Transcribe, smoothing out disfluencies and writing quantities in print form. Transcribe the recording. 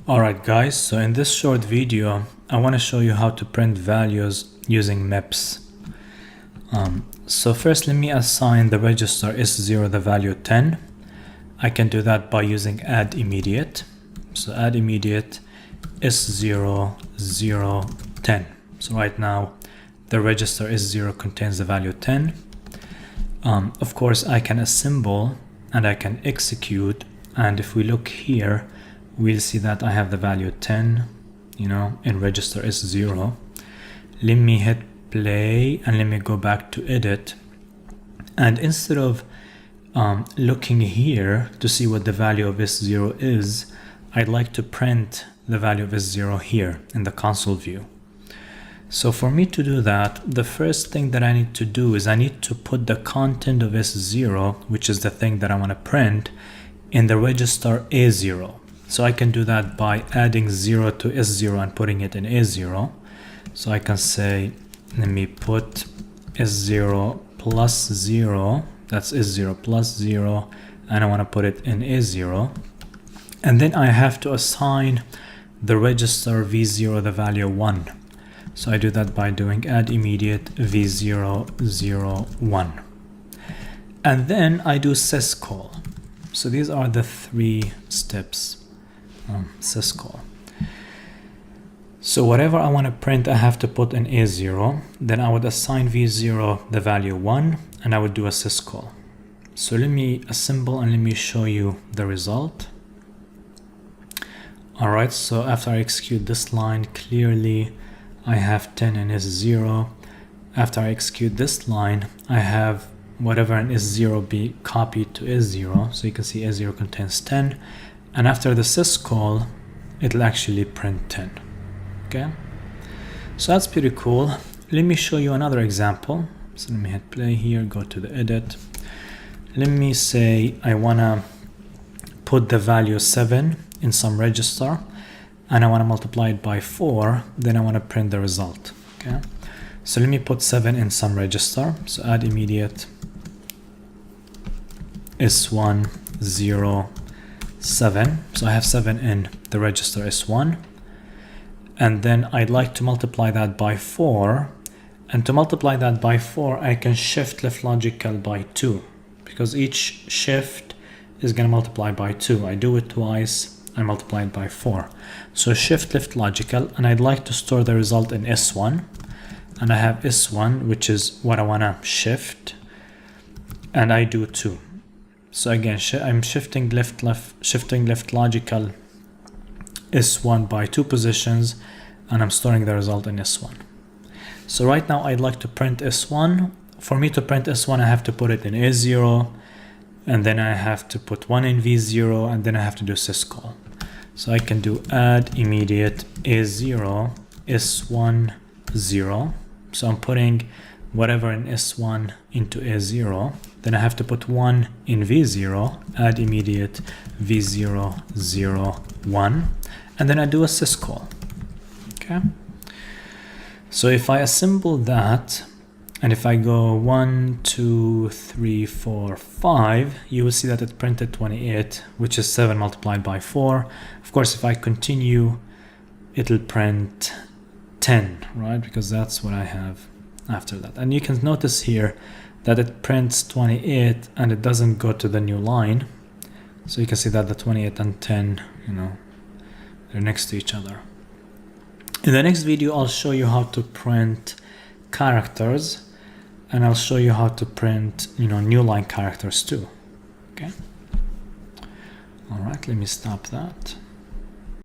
Alright guys, so in this short video, I want to show you how to print values using MIPS. So first let me assign the register is0 the value 10. I can do that by using add immediate. So add immediate is0, 0, 10. So right now the register is0 contains the value 10. Of course I can assemble and I can execute, and if we look here we'll see that I have the value 10, in register is0. Let me hit play and let me go back to edit, and instead of looking here to see what the value of is0 is, I'd like to print the value of is0 here in the console view. So for me to do that, the first thing that I need to do is I need to put the content of is0, which is the thing that I want to print, in the register a0. So I can do that by adding 0 to is0 and putting it in a0. So I can say, let me put is0 plus 0, that's is0 plus 0, and I want to put it in a0. And then I have to assign the register v0 the value 1. So I do that by doing add immediate v0, 0, 1. And then I do syscall. So these are the three steps. Syscall. So whatever I want to print, I have to put in a0. Then I would assign v0 the value 1, and I would do a syscall. So let me assemble and let me show you the result. Alright, so after I execute this line, clearly I have 10 in is0. After I execute this line, I have whatever in is0 be copied to is0. So you can see is0 contains 10. And after the syscall, it'll actually print 10. Okay, so that's pretty cool. Let me show you another example. So let me hit play here, go to the edit. Let me say I want to put the value 7 in some register, and I want to multiply it by 4, then I want to print the result. Okay, so let me put 7 in some register. So add immediate is1, 0, 7. So I have 7 in the register is1, and then I'd like to multiply that by 4, and to multiply that by 4 I can shift left logical by 2, because each shift is going to multiply by 2. I do it twice, I multiply it by 4. So shift left logical, and I'd like to store the result in s1, and I have s1, which is what I want to shift, and I do 2. So again, I'm shifting left logical s1 by 2 positions, and I'm storing the result in s1. So right now I'd like to print s1. For me to print s1, I have to put it in a0, and then I have to put 1 in v0, and then I have to do syscall. So I can do add immediate a0 s1, 0. So I'm putting whatever in s1 into a0. Then I have to put 1 in v0, add immediate v0, 0, 1, and then I do a syscall. Okay, so if I assemble that, and if I go 1, 2, 3, 4, 5, you will see that it printed 28, which is 7 multiplied by 4. Of course, if I continue, it'll print 10, right? Because that's what I have after that. And you can notice here that it prints 28 and it doesn't go to the new line. So you can see that the 28 and 10, they're next to each other. In the next video, I'll show you how to print characters, and I'll show you how to print, new line characters too. Okay. All right, let me stop that.